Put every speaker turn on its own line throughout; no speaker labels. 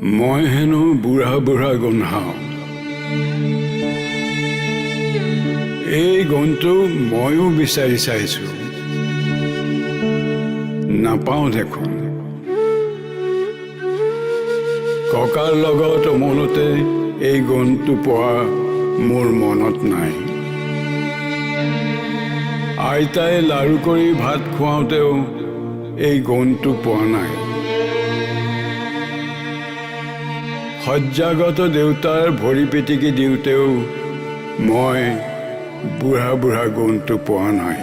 মই হেনো বুঢ়া বুঢ়া গোন্ধাওঁ। এই গুণটো ময়ো বিচাৰি চাইছোঁ, নাপাওঁ দেখোন। ককাৰ লগত অমলতে এই গুণটো পোৱা মোৰ মনত নাই। আইতাই লাৰু কৰি ভাত খুৱাওঁতেও এই গুণটো পোৱা নাই। শয্যাগত দেউতাৰ ভৰি পিটিকি দিওঁতেও মই বুঢ়া বুঢ়া গুণটো পোৱা নাই।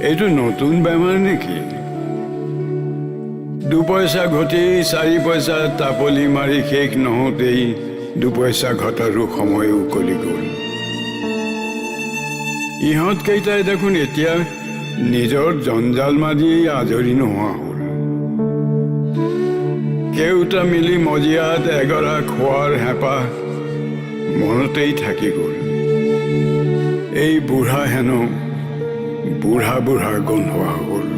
এইটো নতুন বেমাৰ নেকি? দুপইচা ঘটি 4 পইচা টাপলি মাৰি শেষ নহওঁতেই দুপইচা ঘটাৰো সময় উকলি গ'ল। ইহঁত কেইটাই দেখোন এতিয়া নিজৰ জঞ্জাল মাৰি আজৰি নোহোৱা হ'ল। কেউটা মিলি মজিয়াত এগৰা খোৱাৰ হেঁপাহ মনতেই থাকি গ'ল। এই বুঢ়া হেনো বুঢ়া বুঢ়া গোন্ধোৱা হ'ল।